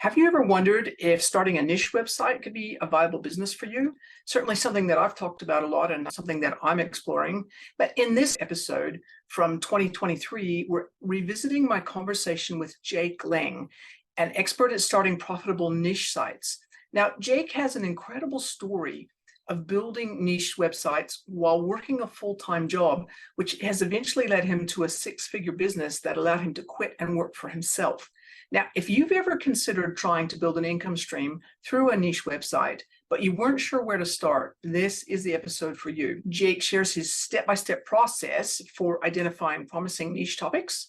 Have you ever wondered if starting a niche website could be a viable business for you? Certainly something that I've talked about a lot and something that I'm exploring. But in this episode from 2023, we're revisiting my conversation with Jake Lang, an expert at starting profitable niche sites. Now, Jake has an incredible story of building niche websites while working a full-time job, which has eventually led him to a six-figure business that allowed him to quit and work for himself. Now, if you've ever considered trying to build an income stream through a niche website, but you weren't sure where to start, this is the episode for you. Jake shares his step-by-step process for identifying promising niche topics,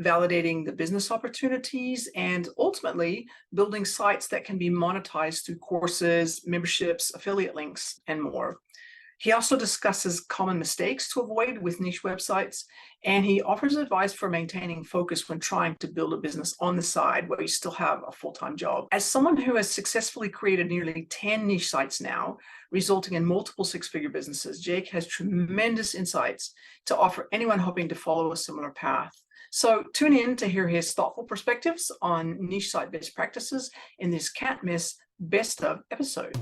validating the business opportunities, and ultimately building sites that can be monetized through courses, memberships, affiliate links, and more. He also discusses common mistakes to avoid with niche websites, and he offers advice for maintaining focus when trying to build a business on the side where you still have a full-time job. As someone who has successfully created nearly 10 niche sites now, resulting in multiple six-figure businesses, Jake has tremendous insights to offer anyone hoping to follow a similar path. So tune in to hear his thoughtful perspectives on niche site best practices in this can't miss best of episode.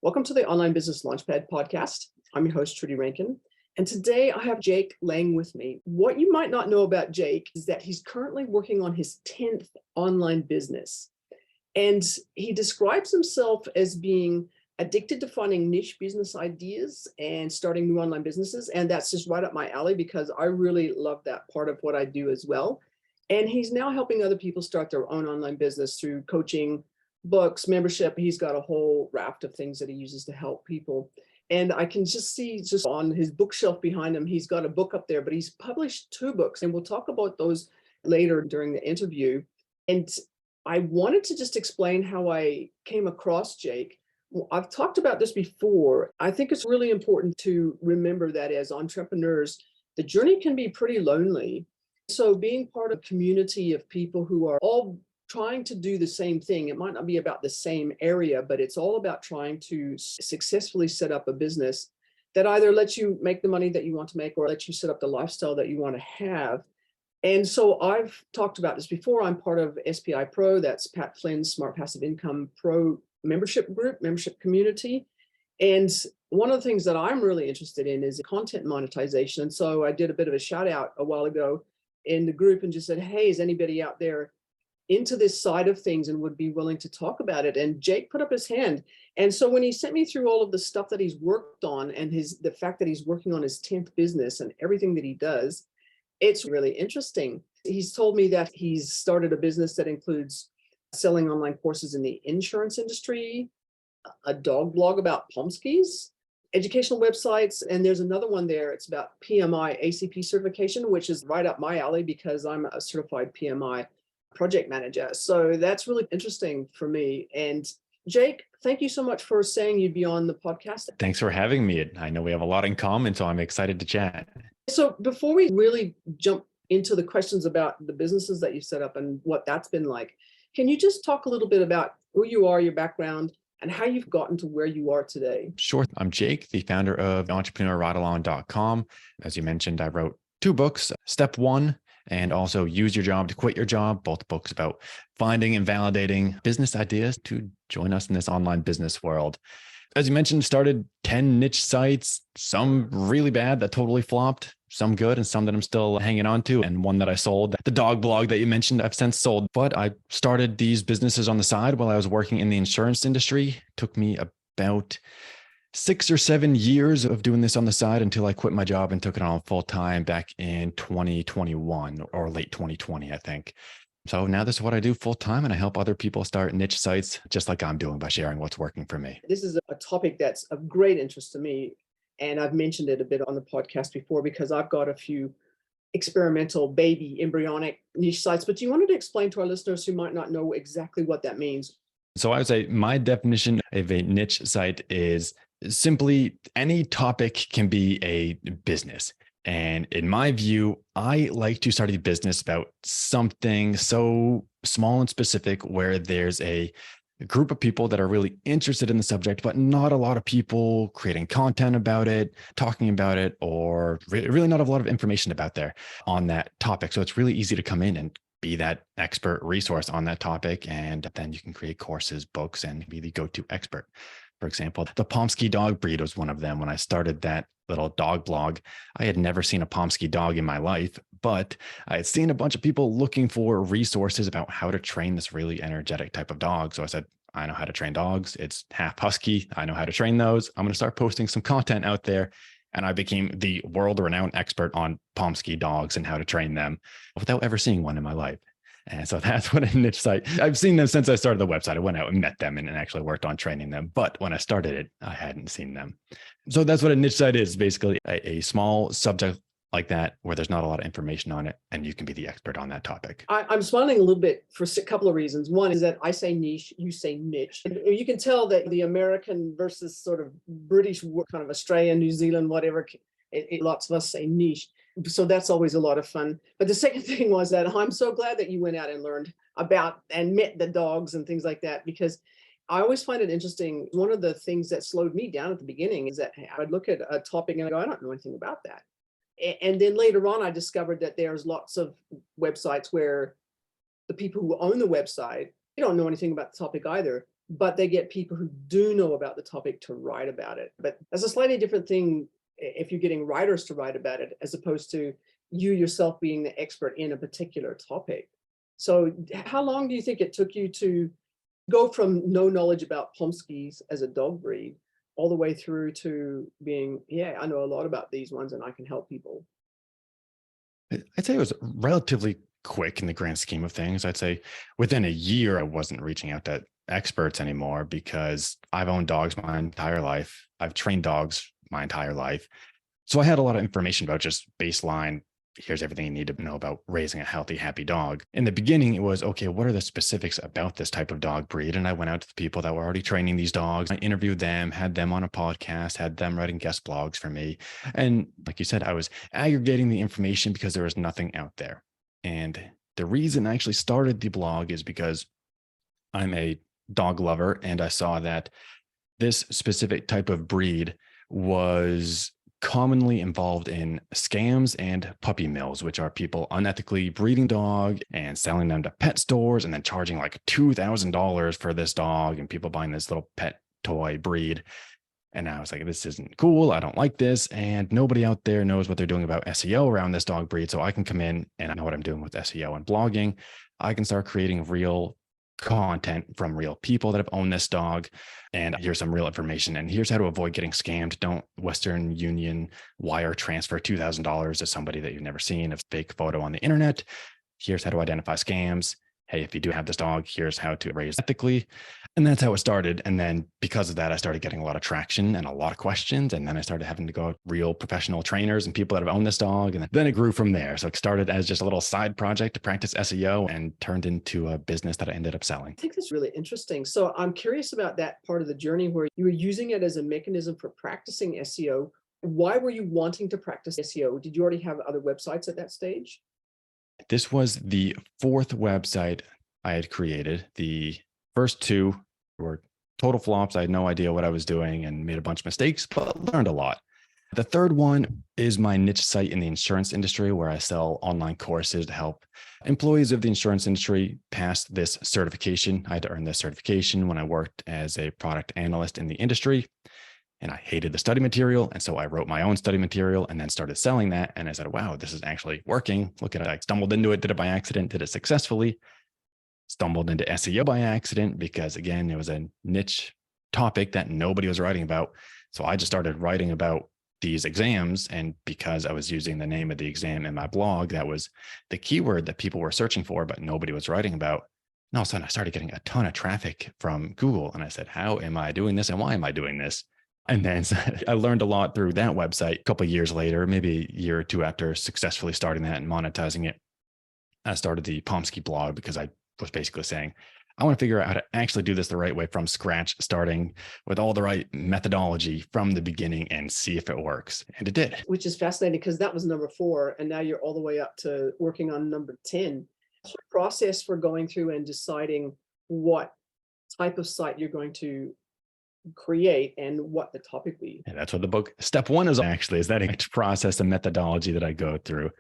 Welcome to the Online Business Launchpad podcast. I'm your host, Trudy Rankin. And today I have Jake Lang with me. What you might not know about Jake is that he's currently working on his 10th online business. And he describes himself as being addicted to finding niche business ideas and starting new online businesses. And that's just right up my alley because I really love that part of what I do as well. And he's now helping other people start their own online business through coaching, books, membership. He's got a whole raft of things that he uses to help people. And I can just see just on his bookshelf behind him, he's got a book up there, but he's published 2 books, and we'll talk about those later during the interview. And I wanted to just explain how I came across Jake. Well, I've talked about this before. I think it's really important to remember that as entrepreneurs, the journey can be pretty lonely. So being part of a community of people who are all trying to do the same thing. It might not be about the same area, but it's all about trying to successfully set up a business that either lets you make the money that you want to make or lets you set up the lifestyle that you want to have. And so I've talked about this before. I'm part of SPI Pro, that's Pat Flynn's Smart Passive Income Pro membership group, membership community. And one of the things that I'm really interested in is content monetization. And so I did a bit of a shout out a while ago in the group and just said, hey, is anybody out there into this side of things and would be willing to talk about it? And Jake put up his hand. And so when he sent me through all of the stuff that he's worked on and the fact that he's working on his 10th business and everything that he does, it's really interesting. He's told me that he's started a business that includes selling online courses in the insurance industry, a dog blog about Pomskis, educational websites, and there's another one there. It's about PMI ACP certification, which is right up my alley because I'm a certified PMI project manager. So that's really interesting for me. And Jake, thank you so much for saying you'd be on the podcast. Thanks for having me. I know we have a lot in common, so I'm excited to chat. So before we really jump into the questions about the businesses that you set up and what that's been like, can you just talk a little bit about who you are, your background, and how you've gotten to where you are today? Sure. I'm Jake, the founder of entrepreneurridealong.com. As you mentioned, I wrote 2 books, Step 1, and also Use Your Job to Quit Your Job, both books about finding and validating business ideas to join us in this online business world. As you mentioned, started 10 niche sites, some really bad that totally flopped, some good, and some that I'm still hanging on to. And one that I sold, the dog blog that you mentioned, I've since sold. But I started these businesses on the side while I was working in the insurance industry. It took me about 6 or 7 years of doing this on the side until I quit my job and took it on full time back in 2021 or late 2020, I think. So now this is what I do full time, and I help other people start niche sites just like I'm doing by sharing what's working for me. This is a topic that's of great interest to me. And I've mentioned it a bit on the podcast before because I've got a few experimental baby embryonic niche sites. But do you wanted to explain to our listeners who might not know exactly what that means? So I would say my definition of a niche site is simply any topic can be a business. And in my view, I like to start a business about something so small and specific where there's a group of people that are really interested in the subject, but not a lot of people creating content about it, talking about it, or really not a lot of information about there on that topic. So it's really easy to come in and be that expert resource on that topic. And then you can create courses, books, and be the go-to expert. For example, the Pomsky dog breed was one of them. When I started that little dog blog, I had never seen a Pomsky dog in my life, but I had seen a bunch of people looking for resources about how to train this really energetic type of dog. So I said, I know how to train dogs. It's half husky. I know how to train those. I'm going to start posting some content out there. And I became the world renowned expert on Pomsky dogs and how to train them without ever seeing one in my life. And so that's what a niche site. I've seen them since I started the website. I went out and met them and actually worked on training them. But when I started it, I hadn't seen them. So that's what a niche site is, basically a small subject like that where there's not a lot of information on it and you can be the expert on that topic. I'm smiling a little bit for a couple of reasons. One is that I say niche, you say niche. And you can tell that the American versus sort of British, kind of Australia, New Zealand, whatever, lots of us say niche. So that's always a lot of fun. But the second thing was that I'm so glad that you went out and learned about and met the dogs and things like that, because I always find it interesting. One of the things that slowed me down at the beginning is that I'd look at a topic and I go, I don't know anything about that. And then later on, I discovered that there's lots of websites where the people who own the website, they don't know anything about the topic either, but they get people who do know about the topic to write about it. But that's a slightly different thing if you're getting writers to write about it, as opposed to you yourself being the expert in a particular topic. So how long do you think it took you to go from no knowledge about Pomskys as a dog breed all the way through to being, yeah, I know a lot about these ones and I can help people? I'd say it was relatively quick in the grand scheme of things. I'd say within a year, I wasn't reaching out to experts anymore because I've owned dogs my entire life. I've trained dogs my entire life. So I had a lot of information about just baseline. Here's everything you need to know about raising a healthy, happy dog. In the beginning, it was, okay, what are the specifics about this type of dog breed? And I went out to the people that were already training these dogs. I interviewed them, had them on a podcast, had them writing guest blogs for me. And like you said, I was aggregating the information because there was nothing out there. And the reason I actually started the blog is because I'm a dog lover and I saw that this specific type of breed was commonly involved in scams and puppy mills, which are people unethically breeding dog and selling them to pet stores and then charging like $2,000 for this dog and people buying this little pet toy breed. And I was like, this isn't cool. I don't like this. And nobody out there knows what they're doing about SEO around this dog breed. So I can come in and I know what I'm doing with SEO and blogging. I can start creating real content from real people that have owned this dog. And here's some real information. And here's how to avoid getting scammed. Don't Western Union wire transfer $2,000 to somebody that you've never seen, a fake photo on the internet. Here's how to identify scams. Hey, if you do have this dog, here's how to raise ethically. And that's how it started. And then because of that, I started getting a lot of traction and a lot of questions. And then I started having to go out real professional trainers and people that have owned this dog. And then it grew from there. So it started as just a little side project to practice SEO and turned into a business that I ended up selling. I think that's really interesting. So I'm curious about that part of the journey where you were using it as a mechanism for practicing SEO. Why were you wanting to practice SEO? Did you already have other websites at that stage? This was the fourth website I had created. The first two were total flops. I had no idea what I was doing and made a bunch of mistakes, but learned a lot. The third one is my niche site in the insurance industry, where I sell online courses to help employees of the insurance industry pass this certification. I had to earn this certification when I worked as a product analyst in the industry. And I hated the study material. And so I wrote my own study material and then started selling that. And I said, wow, this is actually working. Look at it. I stumbled into it, did it by accident, did it successfully. Stumbled into SEO by accident because, again, it was a niche topic that nobody was writing about. So I just started writing about these exams. And because I was using the name of the exam in my blog, that was the keyword that people were searching for, but nobody was writing about. And all of a sudden, I started getting a ton of traffic from Google. And I said, how am I doing this? And why am I doing this? And then I learned a lot through that website. A couple of years later, maybe a year or two after successfully starting that and monetizing it, I started the Pomsky blog because I was basically saying, I want to figure out how to actually do this the right way from scratch, starting with all the right methodology from the beginning and see if it works. And it did. Which is fascinating because that was number 4. And now you're all the way up to working on number 10. What's your process for going through and deciding what type of site you're going to create and what the topic be. And that's what the book step one is actually, is that process and methodology that I go through.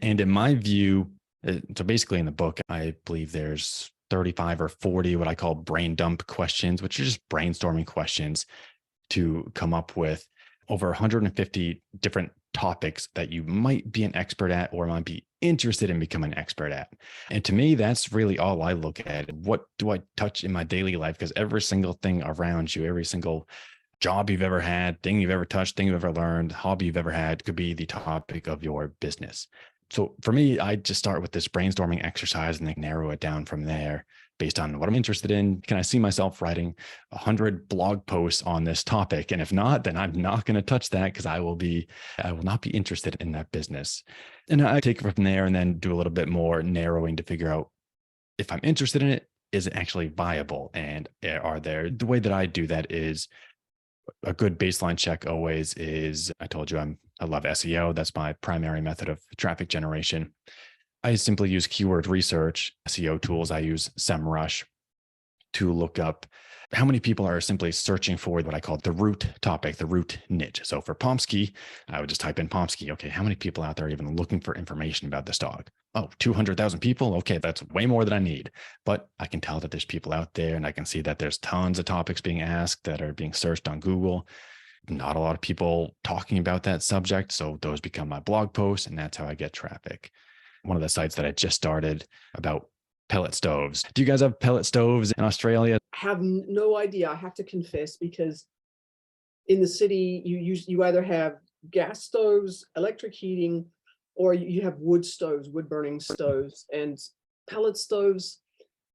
And in my view, so basically in the book, I believe there's 35 or 40 what I call brain dump questions, which are just brainstorming questions to come up with over 150 different topics that you might be an expert at or might be interested in becoming an expert at. And to me, that's really all I look at. What do I touch in my daily life? Because every single thing around you, every single job you've ever had, thing you've ever touched, thing you've ever learned, hobby you've ever had could be the topic of your business. So for me, I just start with this brainstorming exercise and then narrow it down from there based on what I'm interested in. Can I see myself writing 100 blog posts on this topic? And if not, then I'm not going to touch that because I will not be interested in that business. And I take it from there and then do a little bit more narrowing to figure out if I'm interested in it, is it actually viable? And the way that I do that is a good baseline check always is, I told you I love SEO. That's my primary method of traffic generation. I simply use keyword research, SEO tools. I use SEMrush to look up how many people are simply searching for what I call the root topic, the root niche. So for Pomsky, I would just type in Pomsky. Okay, how many people out there are even looking for information about this dog? Oh, 200,000 people. Okay, that's way more than I need. But I can tell that there's people out there and I can see that there's tons of topics being asked that are being searched on Google. Not a lot of people talking about that subject. So those become my blog posts and that's how I get traffic. One of the sites that I just started about pellet stoves. Do you guys have pellet stoves in Australia? I have no idea. I have to confess, because in the city, you either have gas stoves, electric heating, or you have wood stoves, wood burning stoves, and pellet stoves.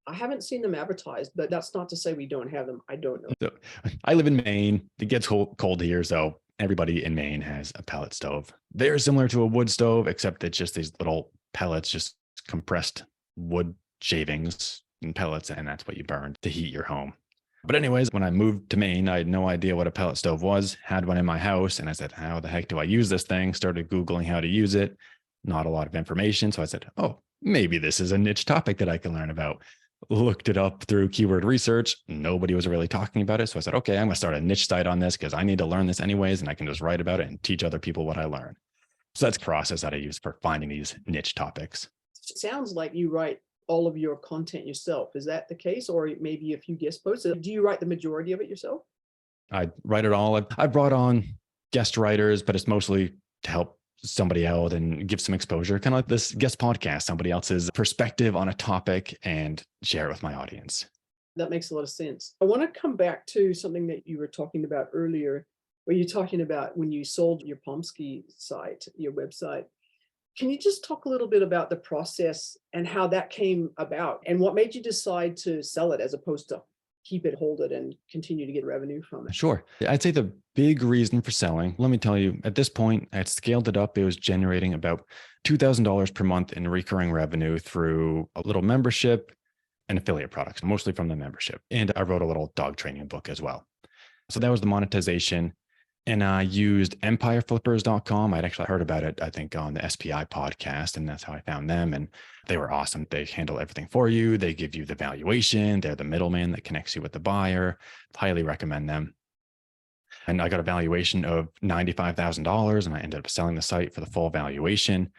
I haven't seen them advertised, but that's not to say we don't have them. I don't know. So, I live in Maine. It gets cold here, so everybody in Maine has a pellet stove. They're similar to a wood stove, except it's just these little pellets, just compressed wood shavings and pellets, and that's what you burn to heat your home. But anyways, when I moved to Maine, I had no idea what a pellet stove was, had one in my house, and I said, how the heck do I use this thing? Started Googling how to use it. Not a lot of information. So I said, oh, maybe this is a niche topic that I can learn about. Looked it up through keyword research. Nobody was really talking about it. So I said, okay, I'm going to start a niche site on this because I need to learn this anyways, and I can just write about it and teach other people what I learn. So that's the process that I use for finding these niche topics. It sounds like you write all of your content yourself. Is that the case? Or maybe a few guest posts? Do you write the majority of it yourself? I write it all. I brought on guest writers, but it's mostly to help somebody out and give some exposure, kind of like this guest podcast, somebody else's perspective on a topic, and share it with my audience. That makes a lot of sense. I want to come back to something that you were talking about earlier, where you're talking about when you sold your Pomsky site, your website. Can you just talk a little bit about the process and how that came about and what made you decide to sell it as opposed to keep it, hold it, and continue to get revenue from it? Sure. I'd say the big reason for selling, let me tell you, at this point, I had scaled it up. It was generating about $2,000 per month in recurring revenue through a little membership and affiliate products, mostly from the membership. And I wrote a little dog training book as well. So that was the monetization. And I used empireflippers.com. I'd actually heard about it, I think, on the SPI podcast, and that's how I found them. And they were awesome. They handle everything for you. They give you the valuation. They're the middleman that connects you with the buyer. Highly recommend them. And I got a valuation of $95,000, and I ended up selling the site for the full valuation.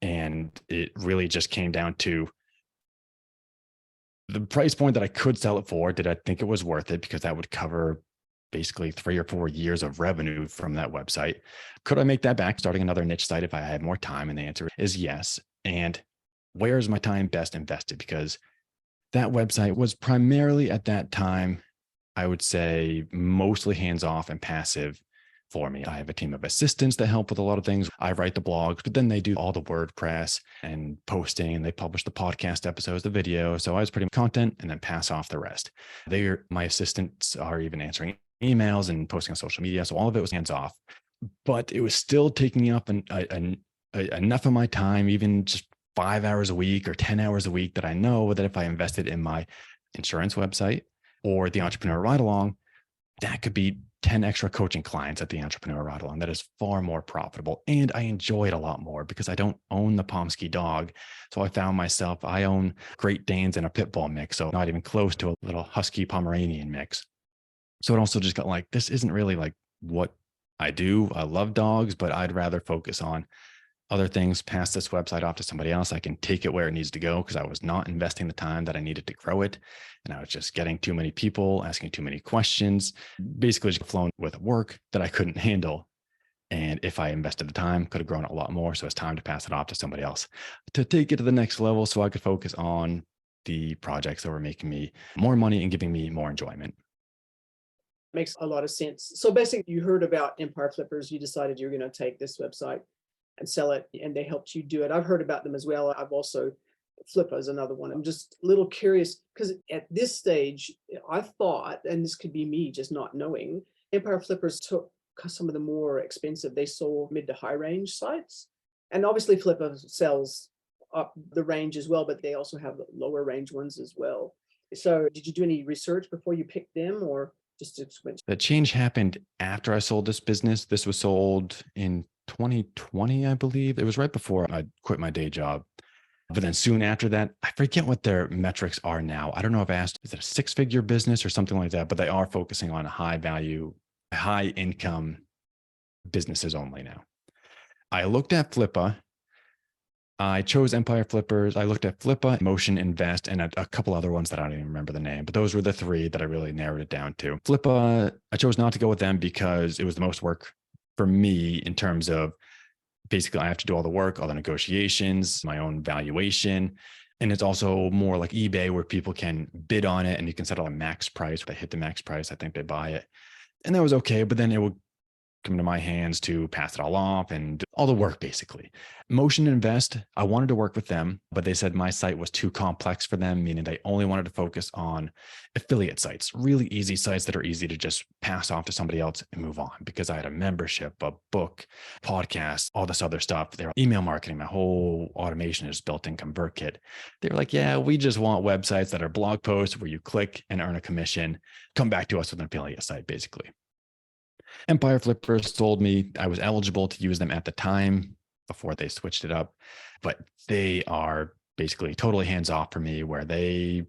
And it really just came down to the price point that I could sell it for. Did I think it was worth it? Because that would cover basically 3 or 4 years of revenue from that website. Could I make that back starting another niche site if I had more time? And the answer is yes. And where is my time best invested? Because that website was primarily at that time, I would say, mostly hands-off and passive for me. I have a team of assistants that help with a lot of things. I write the blogs, but then they do all the WordPress and posting, and they publish the podcast episodes, the video. So I was pretty much content and then pass off the rest. My assistants are even answering emails and posting on social media. So all of it was hands off, but it was still taking up enough of my time, even just 5 hours a week or 10 hours a week, that I know that if I invested in my insurance website or the Entrepreneur Ride Along, that could be 10 extra coaching clients at the Entrepreneur Ride-Along. That is far more profitable. And I enjoy it a lot more because I don't own the Pomsky dog. So I found myself, I own Great Danes and a pit bull mix. So not even close to a little husky Pomeranian mix. So it also just got like, this isn't really like what I do. I love dogs, but I'd rather focus on other things, pass this website off to somebody else. I can take it where it needs to go because I was not investing the time that I needed to grow it. And I was just getting too many people, asking too many questions, basically just flown with work that I couldn't handle. And if I invested the time, could have grown it a lot more. So it's time to pass it off to somebody else to take it to the next level so I could focus on the projects that were making me more money and giving me more enjoyment. Makes a lot of sense. So basically, you heard about Empire Flippers. You decided you're going to take this website and sell it, and they helped you do it. I've heard about them as well. I've also, Flippa is another one. I'm just a little curious because at this stage, I thought, and this could be me just not knowing, Empire Flippers took some of the more expensive, they sold mid to high range sites. And obviously Flippa sells up the range as well, but they also have lower range ones as well. So did you do any research before you picked them, or just went? The change happened after I sold this business. This was sold in 2020, I believe. It was right before I quit my day job. But then soon after that, I forget what their metrics are now. I don't know if I asked, is it a 6-figure business or something like that? But they are focusing on high value, high income businesses only now. I looked at Flippa. I chose Empire Flippers. I looked at Flippa, Motion Invest, and a couple other ones that I don't even remember the name, but those were the 3 that I really narrowed it down to. Flippa, I chose not to go with them because it was the most work for me in terms of basically I have to do all the work, all the negotiations, my own valuation. And it's also more like eBay where people can bid on it and you can set a max price. If they hit the max price, I think they buy it. And that was okay. But then it would come to my hands to pass it all off and all the work, basically. Motion Invest, I wanted to work with them, but they said my site was too complex for them, meaning they only wanted to focus on affiliate sites, really easy sites that are easy to just pass off to somebody else and move on, because I had a membership, a book, podcast, all this other stuff. They're email marketing. My whole automation is built in ConvertKit. They're like, yeah, we just want websites that are blog posts where you click and earn a commission. Come back to us with an affiliate site, basically. Empire Flippers told me I was eligible to use them at the time before they switched it up, but they are basically totally hands off for me, where they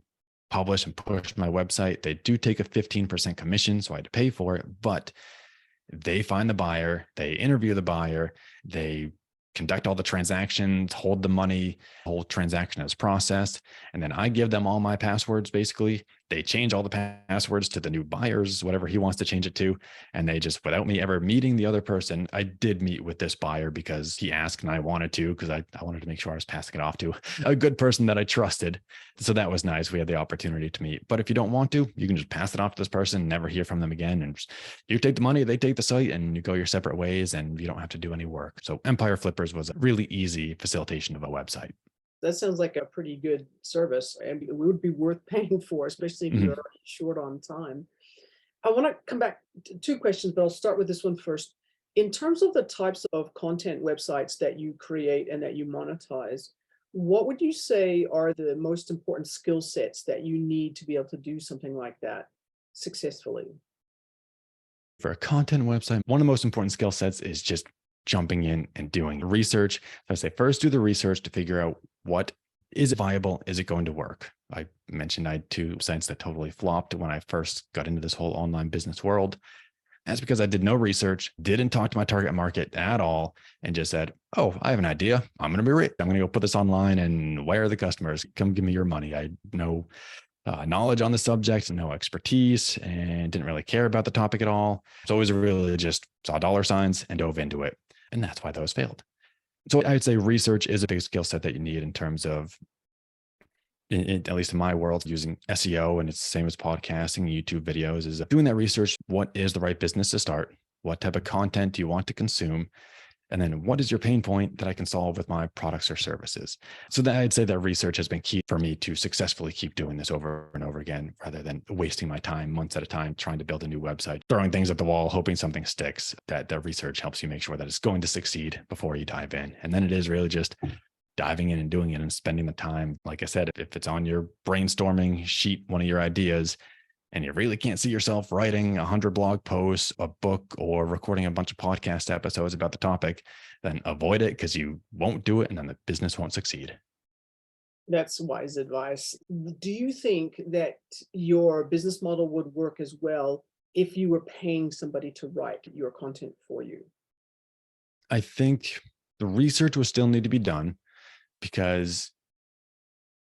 publish and push my website. They do take a 15% commission, so I had to pay for it, but they find the buyer, they interview the buyer, they conduct all the transactions, hold the money, whole transaction is processed. And then I give them all my passwords. Basically, they change all the passwords to the new buyers, whatever he wants to change it to. And they just, without me ever meeting the other person, I did meet with this buyer because he asked and I wanted to, because I wanted to make sure I was passing it off to a good person that I trusted. So that was nice. We had the opportunity to meet. But if you don't want to, you can just pass it off to this person, never hear from them again. And just, you take the money, they take the site, and you go your separate ways, and you don't have to do any work. So Empire Flippers was a really easy facilitation of a website. That sounds like a pretty good service, and it would be worth paying for, especially if you're already short on time. I want to come back to 2 questions, but I'll start with this one first. In terms of the types of content websites that you create and that you monetize, what would you say are the most important skill sets that you need to be able to do something like that successfully? For a content website, one of the most important skill sets is just jumping in and doing research. So I say first do the research to figure out what is it viable? Is it going to work? I mentioned I had 2 sites that totally flopped when I first got into this whole online business world. That's because I did no research, didn't talk to my target market at all, and just said, oh, I have an idea. I'm going to be rich. I'm going to go put this online, and where are the customers? Come give me your money. I had no knowledge on the subject, no expertise, and didn't really care about the topic at all. So it was really just saw dollar signs and dove into it. And that's why those failed. So I'd say research is a big skill set that you need in terms of, at least in my world, using SEO, and it's the same as podcasting, YouTube videos, is doing that research. What is the right business to start? What type of content do you want to consume? And then what is your pain point that I can solve with my products or services? So that I'd say that research has been key for me to successfully keep doing this over and over again, rather than wasting my time months at a time trying to build a new website, throwing things at the wall, hoping something sticks. That research helps you make sure that it's going to succeed before you dive in. And then it is really just diving in and doing it and spending the time. Like I said, if it's on your brainstorming sheet, one of your ideas, and you really can't see yourself writing 100 blog posts, a book, or recording a bunch of podcast episodes about the topic, then avoid it because you won't do it and then the business won't succeed. That's wise advice. Do you think that your business model would work as well if you were paying somebody to write your content for you? I think the research will still need to be done because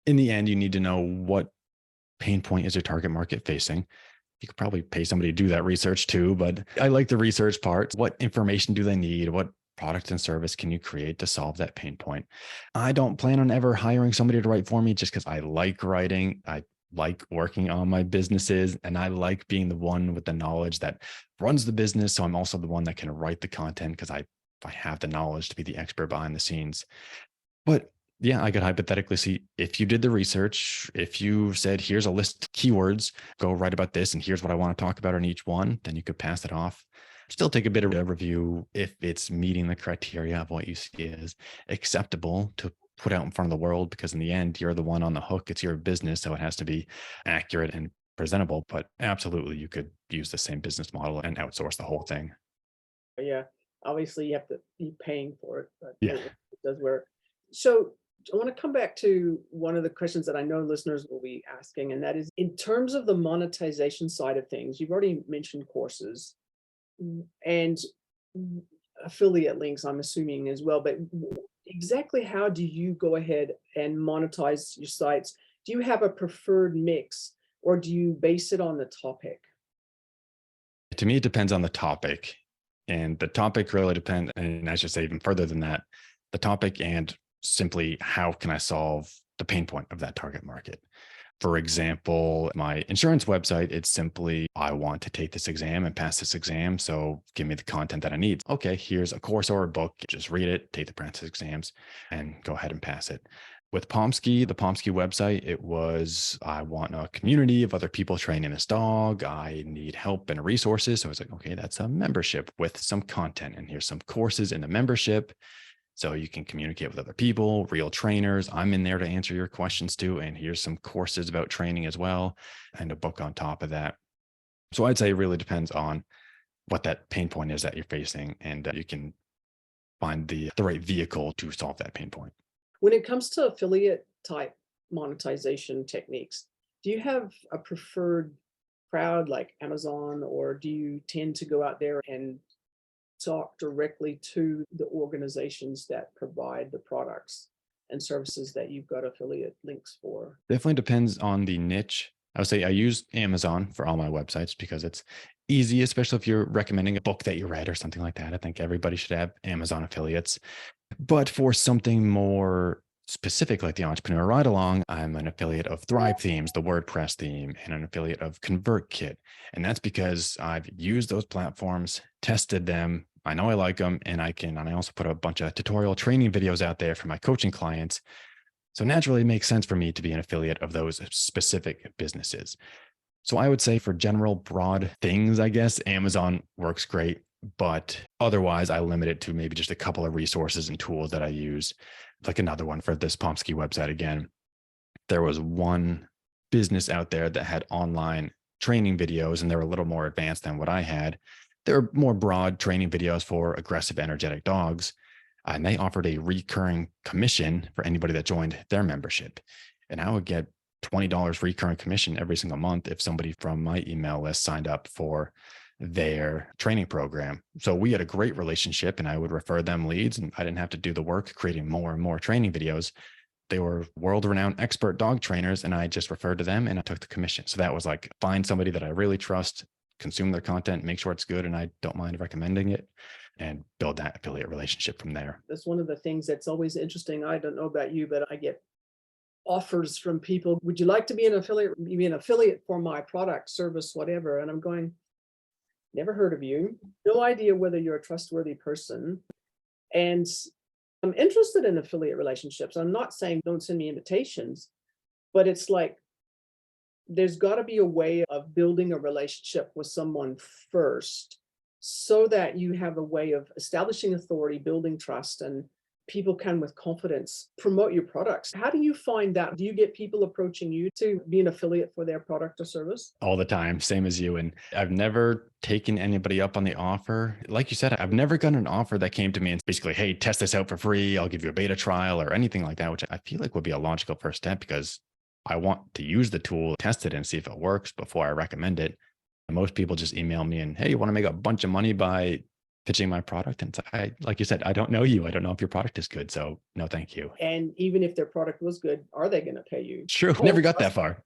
in the end, you need to know what pain point is your target market facing. You could probably pay somebody to do that research too, but I like the research part. What information do they need? What product and service can you create to solve that pain point? I don't plan on ever hiring somebody to write for me just because I like writing. I like working on my businesses and I like being the one with the knowledge that runs the business. So I'm also the one that can write the content because I have the knowledge to be the expert behind the scenes. But yeah, I could hypothetically see if you did the research, if you said, here's a list of keywords, go write about this, and here's what I want to talk about on each one, then you could pass it off. Still take a bit of a review if it's meeting the criteria of what you see as acceptable to put out in front of the world, because in the end, you're the one on the hook. It's your business. So it has to be accurate and presentable. But absolutely, you could use the same business model and outsource the whole thing. Yeah, obviously you have to be paying for it, but Yeah. it does work. So I want to come back to one of the questions that I know listeners will be asking, and that is in terms of the monetization side of things. You've already mentioned courses and affiliate links, I'm assuming as well, but exactly how do you go ahead and monetize your sites? Do you have a preferred mix or do you base it on the topic? To me, it depends on the topic. And the topic really depends. And I should say, even further than that, the topic and simply how can I solve the pain point of that target market. For example, my insurance website, it's simply, I want to take this exam and pass this exam. So give me the content that I need. Okay, here's a course or a book. Just read it, take the practice exams, and go ahead and pass it. With Pomsky, the Pomsky website, it was, I want a community of other people training this dog. I need help and resources. So I was like, okay, that's a membership with some content. And here's some courses in the membership. So you can communicate with other people, real trainers. I'm in there to answer your questions too. And here's some courses about training as well, and a book on top of that. So I'd say it really depends on what that pain point is that you're facing, and you can find the right vehicle to solve that pain point. When it comes to affiliate type monetization techniques, do you have a preferred crowd like Amazon, or do you tend to go out there and talk directly to the organizations that provide the products and services that you've got affiliate links for? Definitely depends on the niche. I would say I use Amazon for all my websites because it's easy, especially if you're recommending a book that you read or something like that. I think everybody should have Amazon affiliates. But for something more specific, like the Entrepreneur Ride Along, I'm an affiliate of Thrive Themes, the WordPress theme, and an affiliate of ConvertKit. And that's because I've used those platforms, tested them. I know I like them, and I also put a bunch of tutorial training videos out there for my coaching clients. So naturally, it makes sense for me to be an affiliate of those specific businesses. So I would say for general broad things, I guess Amazon works great, but otherwise I limit it to maybe just a couple of resources and tools that I use. Like another one for this Pomsky website again, there was one business out there that had online training videos, and they were a little more advanced than what I had. They were more broad training videos for aggressive, energetic dogs. And they offered a recurring commission for anybody that joined their membership. And I would get $20 recurring commission every single month if somebody from my email list signed up for their training program. So we had a great relationship, and I would refer them leads, and I didn't have to do the work creating more and more training videos. They were world-renowned expert dog trainers, and I just referred to them and I took the commission. So that was like, find somebody that I really trust, consume their content, make sure it's good, and I don't mind recommending it, and build that affiliate relationship from there. That's one of the things that's always interesting. I don't know about you, but I get offers from people. Would you like to be an affiliate? Be an affiliate for my product, service, whatever? And I'm going, never heard of you. No idea whether you're a trustworthy person. And I'm interested in affiliate relationships. I'm not saying don't send me invitations, but it's like there's got to be a way of building a relationship with someone first so that you have a way of establishing authority, building trust, and people can with confidence promote your products. How do you find that? Do you get people approaching you to be an affiliate for their product or service? All the time, same as you. And I've never taken anybody up on the offer. Like you said, I've never gotten an offer that came to me and basically, hey, test this out for free. I'll give you a beta trial or anything like that, which I feel like would be a logical first step because I want to use the tool, test it and see if it works before I recommend it. And most people just email me and, hey, you want to make a bunch of money by pitching my product? And like you said, I don't know you. I don't know if your product is good. So no, thank you. And even if their product was good, are they going to pay you? True. Never got that far.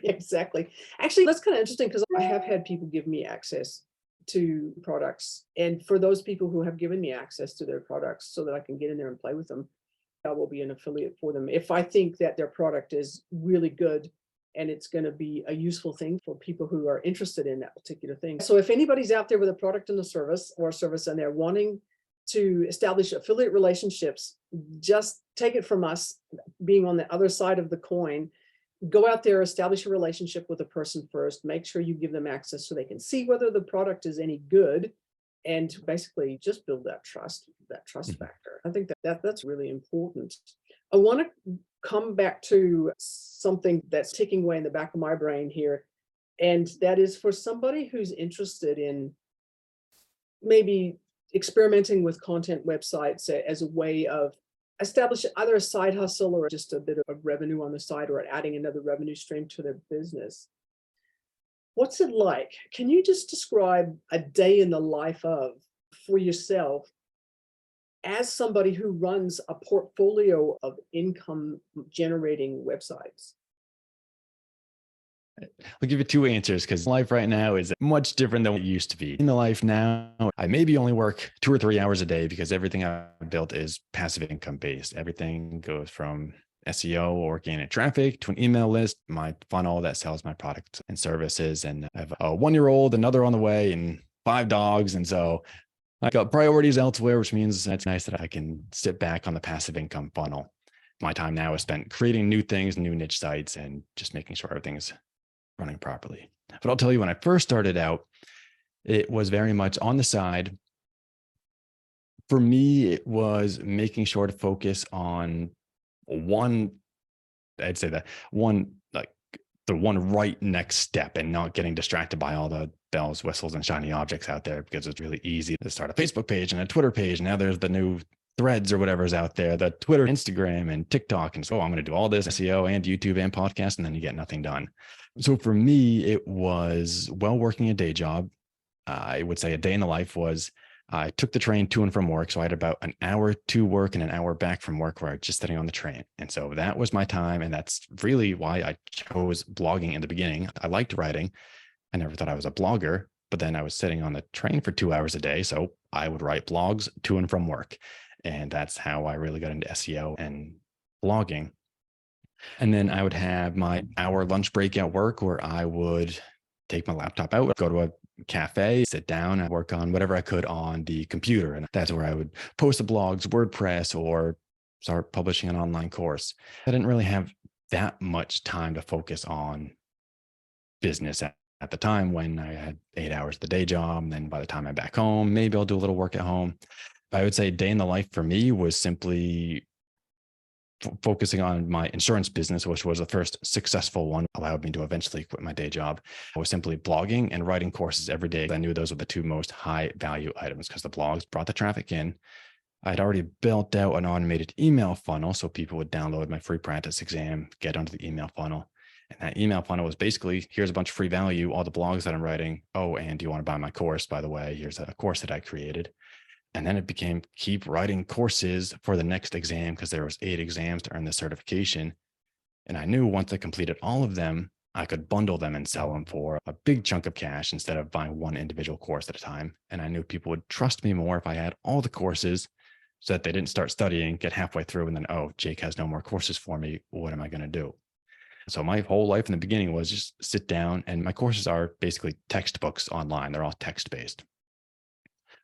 Exactly. Actually, that's kind of interesting because I have had people give me access to products. And for those people who have given me access to their products so that I can get in there and play with them, I will be an affiliate for them. If I think that their product is really good and it's going to be a useful thing for people who are interested in that particular thing. So if anybody's out there with a product and a service or a service and they're wanting to establish affiliate relationships, just take it from us being on the other side of the coin. Go out there, establish a relationship with a person first, make sure you give them access so they can see whether the product is any good, and basically just build that trust factor. I think that's really important. I want to come back to something that's ticking away in the back of my brain here, and that is for somebody who's interested in maybe experimenting with content websites as a way of establish either a side hustle or just a bit of revenue on the side or adding another revenue stream to their business. What's it like? Can you just describe a day in the life of for yourself as somebody who runs a portfolio of income generating websites? I'll give you two answers because life right now is much different than what it used to be. In the life now, I maybe only work 2 or 3 hours a day because everything I've built is passive income based. Everything goes from SEO or organic traffic to an email list, my funnel that sells my products and services. And I have a 1-year-old, another on the way, and 5 dogs. And so I got priorities elsewhere, which means it's nice that I can sit back on the passive income funnel. My time now is spent creating new things, new niche sites, and just making sure everything's running properly. But I'll tell you, when I first started out, it was very much on the side. For me, it was making sure to focus on I'd say that the one right next step and not getting distracted by all the bells, whistles, and shiny objects out there because it's really easy to start a Facebook page and a Twitter page. Now there's the new Threads or whatever's out there, the Twitter, Instagram, and TikTok. And so I'm going to do all this SEO and YouTube and podcast, and then you get nothing done. So for me, it was working a day job. I would say a day in the life was I took the train to and from work. So I had about an hour to work and an hour back from work where I was just sitting on the train. And so that was my time. And that's really why I chose blogging in the beginning. I liked writing. I never thought I was a blogger, but then I was sitting on the train for 2 hours a day. So I would write blogs to and from work. And that's how I really got into SEO and blogging. And then I would have my hour lunch break at work where I would take my laptop out, go to a cafe, sit down and work on whatever I could on the computer. And that's where I would post the blogs, WordPress, or start publishing an online course. I didn't really have that much time to focus on business at the time when I had 8 hours the day job. And then by the time I'm back home, maybe I'll do a little work at home. But I would say day in the life for me was simply focusing on my insurance business, which was the first successful one, allowed me to eventually quit my day job. I was simply blogging and writing courses every day. I knew those were the two most high value items because the blogs brought the traffic in. I'd already built out an automated email funnel. So people would download my free practice exam, get onto the email funnel. And that email funnel was basically, here's a bunch of free value, all the blogs that I'm writing. Oh, and do you want to buy my course? By the way, here's a course that I created. And then it became keep writing courses for the next exam because there was 8 exams to earn the certification. And I knew once I completed all of them, I could bundle them and sell them for a big chunk of cash instead of buying one individual course at a time. And I knew people would trust me more if I had all the courses so that they didn't start studying, get halfway through, and then, oh, Jake has no more courses for me. What am I going to do? So my whole life in the beginning was just sit down, and my courses are basically textbooks online. They're all text-based.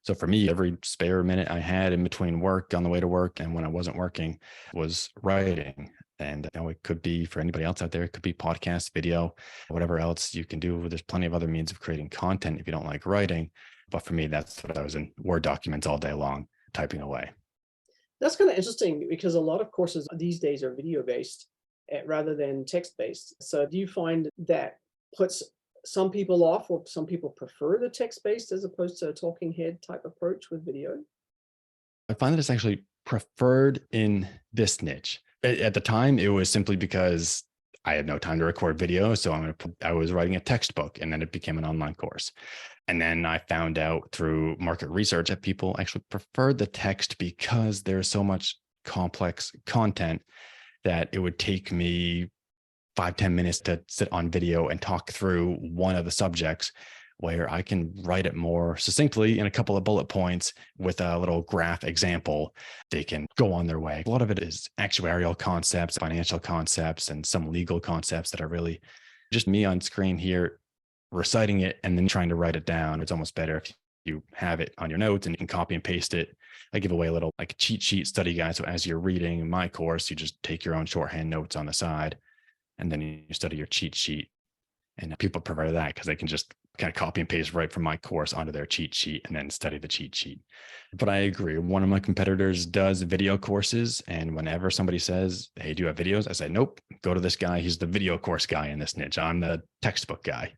So for me, every spare minute I had in between work, on the way to work, and when I wasn't working was writing. And it could be for anybody else out there, it could be podcast, video, whatever else you can do. There's plenty of other means of creating content if you don't like writing. But for me, that's what I was in Word documents all day long, typing away. That's kind of interesting because a lot of courses these days are video based rather than text based. So do you find that puts some people off, or some people prefer the text based as opposed to a talking head type approach with video? I find that it's actually preferred in this niche. At the time, it was simply because I had no time to record video. So I was writing a textbook and then it became an online course. And then I found out through market research that people actually preferred the text because there's so much complex content that it would take me 5-10 minutes to sit on video and talk through one of the subjects, where I can write it more succinctly in a couple of bullet points with a little graph example. They can go on their way. A lot of it is actuarial concepts, financial concepts, and some legal concepts that are really just me on screen here reciting it and then trying to write it down. It's almost better if you have it on your notes and you can copy and paste it. I give away a little like cheat sheet study guide. So as you're reading my course, you just take your own shorthand notes on the side and then you study your cheat sheet. And people prefer that because they can just kind of copy and paste right from my course onto their cheat sheet and then study the cheat sheet. But I agree. One of my competitors does video courses. And whenever somebody says, hey, do you have videos? I say, nope, go to this guy. He's the video course guy in this niche. I'm the textbook guy.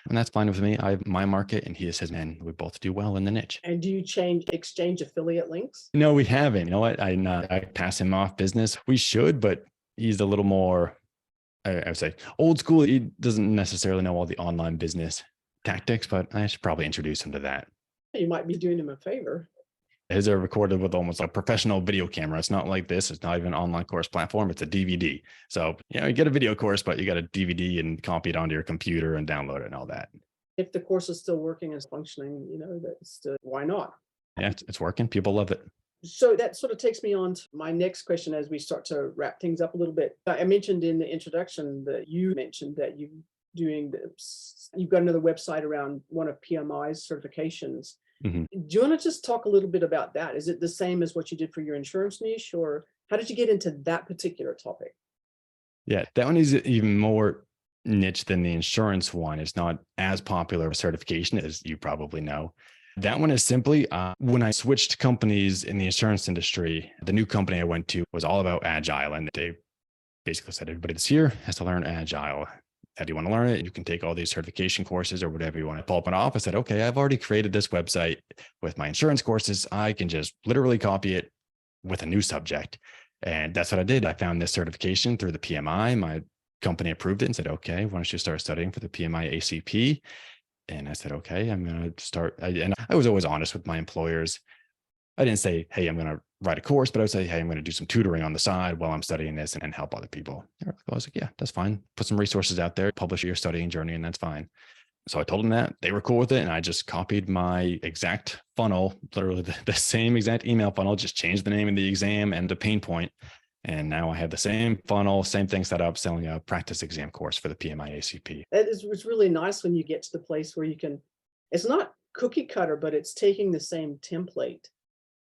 And that's fine with me. I have my market and he has his, and we both do well in the niche. And do you exchange affiliate links? No, we haven't. You know what? I pass him off business. We should, but he's a little more, I would say, old school. He doesn't necessarily know all the online business tactics, but I should probably introduce him to that. You might be doing him a favor. His are recorded with almost a professional video camera. It's not like this. It's not even an online course platform. It's a DVD. So, you get a video course, but you got a DVD and copy it onto your computer and download it and all that. If the course is still working and functioning, that's why not? Yeah, it's working. People love it. So that sort of takes me on to my next question as we start to wrap things up a little bit. I mentioned in the introduction that you mentioned that you've got another website around one of PMI's certifications. Mm-hmm. Do you want to just talk a little bit about that? Is it the same as what you did for your insurance niche, or how did you get into that particular topic? Yeah, that one is even more niche than the insurance one. It's not as popular of a certification, as you probably know. That one is simply when I switched companies in the insurance industry, the new company I went to was all about Agile. And they basically said, everybody that's here has to learn Agile. How do you want to learn it? You can take all these certification courses or whatever you want to pull up it off. I said, okay, I've already created this website with my insurance courses. I can just literally copy it with a new subject. And that's what I did. I found this certification through the PMI. My company approved it and said, okay, why don't you start studying for the PMI ACP? And I said, okay, I'm going to start. And I was always honest with my employers. I didn't say, hey, I'm going to write a course, but I would say, hey, I'm going to do some tutoring on the side while I'm studying this and help other people. I was like, yeah, that's fine. Put some resources out there, publish your studying journey, and that's fine. So I told them that. They were cool with it. And I just copied my exact funnel, literally the same exact email funnel, just changed the name of the exam and the pain point. And now I have the same funnel, same thing set up, selling a practice exam course for the PMI ACP. It's really nice when you get to the place where it's not cookie cutter, but it's taking the same template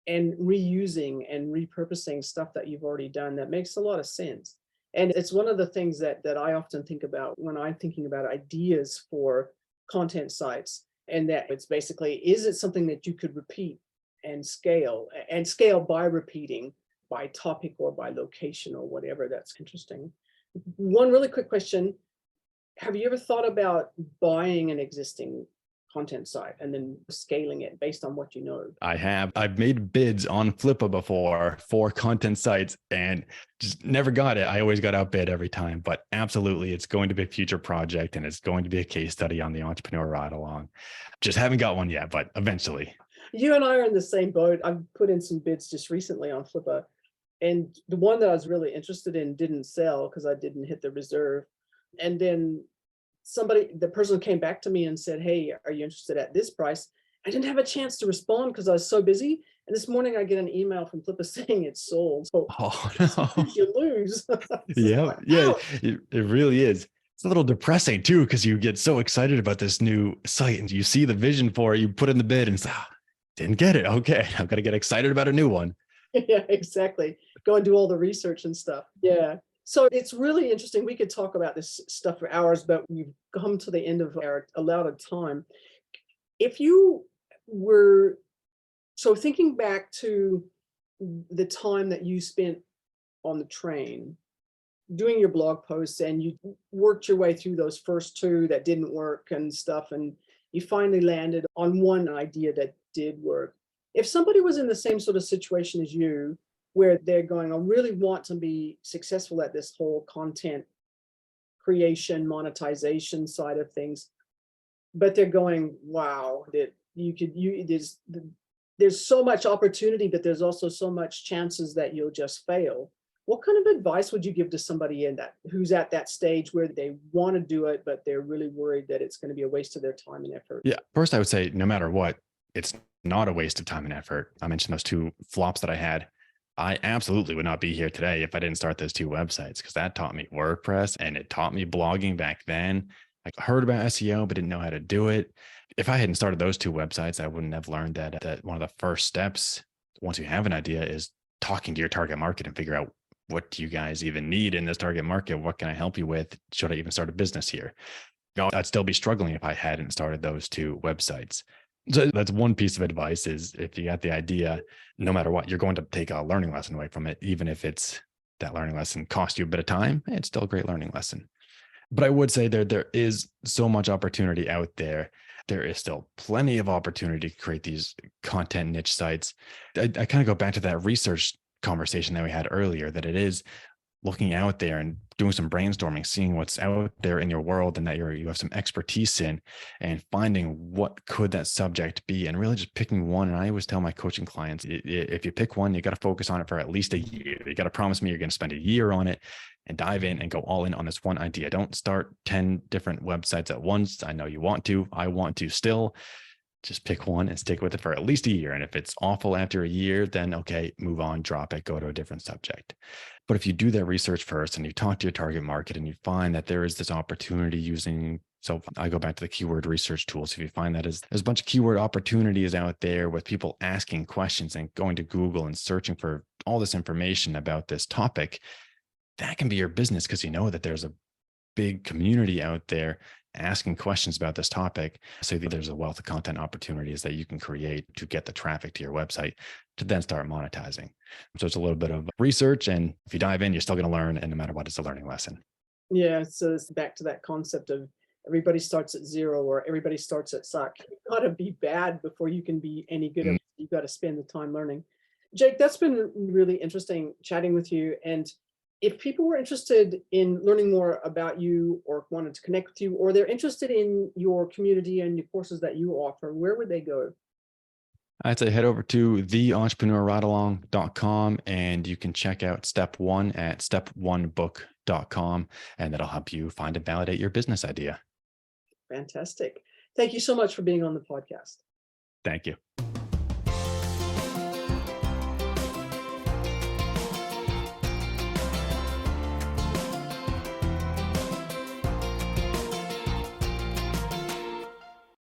and reusing and repurposing stuff that you've already done. That makes a lot of sense. And it's one of the things that I often think about when I'm thinking about ideas for content sites. And that it's basically, is it something that you could repeat and scale by repeating, by topic or by location or whatever? That's interesting. One really quick question. Have you ever thought about buying an existing content site and then scaling it based on what you know? I have. I've made bids on Flippa before for content sites and just never got it. I always got outbid every time, but absolutely, it's going to be a future project and it's going to be a case study on the Entrepreneur Ride Along. Just haven't got one yet, but eventually. You and I are in the same boat. I've put in some bids just recently on Flippa, and the one that I was really interested in didn't sell because I didn't hit the reserve. And then the person came back to me and said, hey, are you interested at this price? I didn't have a chance to respond because I was so busy. And this morning I get an email from Flippa saying it's sold. So you lose. Yeah, it really is. It's a little depressing too, because you get so excited about this new site and you see the vision for it, you put in the bid and say, didn't get it. Okay, I've got to get excited about a new one. Yeah, exactly. Go and do all the research and stuff. Yeah. So it's really interesting. We could talk about this stuff for hours, but we've come to the end of our allotted time. If you were, so thinking back to the time that you spent on the train doing your blog posts and you worked your way through those first two that didn't work and stuff, and you finally landed on one idea that did work. If somebody was in the same sort of situation as you, where they're going, I really want to be successful at this whole content creation, monetization side of things, but they're going, wow, that there's so much opportunity, but there's also so much chances that you'll just fail. What kind of advice would you give to somebody who's at that stage where they want to do it, but they're really worried that it's going to be a waste of their time and effort? Yeah. First, I would say no matter what, it's not a waste of time and effort. I mentioned those two flops that I had. I absolutely would not be here today if I didn't start those two websites, because that taught me WordPress and it taught me blogging back then. I heard about SEO, but didn't know how to do it. If I hadn't started those two websites, I wouldn't have learned that one of the first steps, once you have an idea, is talking to your target market and figure out, what do you guys even need in this target market? What can I help you with? Should I even start a business here? I'd still be struggling if I hadn't started those two websites. So that's one piece of advice, is if you got the idea, no matter what, you're going to take a learning lesson away from it. Even if it's that learning lesson cost you a bit of time, it's still a great learning lesson. But I would say there is so much opportunity out there. There is still plenty of opportunity to create these content niche sites. I kind of go back to that research conversation that we had earlier, that it is looking out there and doing some brainstorming, seeing what's out there in your world and that you have some expertise in, and finding what could that subject be, and really just picking one. And I always tell my coaching clients, if you pick one, you got to focus on it for at least a year. You got to promise me you're going to spend a year on it and dive in and go all in on this one idea. Don't start 10 different websites at once. I know you want to, I want to still. Just pick one and stick with it for at least a year. And if it's awful after a year, then okay, move on, drop it, go to a different subject. But if you do that research first and you talk to your target market and you find that there is this opportunity so I go back to the keyword research tools. If you find that there's a bunch of keyword opportunities out there with people asking questions and going to Google and searching for all this information about this topic, that can be your business, because you know that there's a big community out there asking questions about this topic. So there's a wealth of content opportunities that you can create to get the traffic to your website to then start monetizing. So it's a little bit of research, and if you dive in, you're still going to learn, and no matter what, it's a learning lesson. Yeah, so it's back to that concept of everybody starts at zero, or everybody starts at suck. You've got to be bad before you can be any good. You've got to spend the time learning. Jake, that's been really interesting chatting with you. And if people were interested in learning more about you, or wanted to connect with you, or they're interested in your community and the courses that you offer, where would they go? I'd say head over to theentrepreneurridealong.com, and you can check out step one at step1book.com, and that'll help you find and validate your business idea. Fantastic. Thank you so much for being on the podcast. Thank you.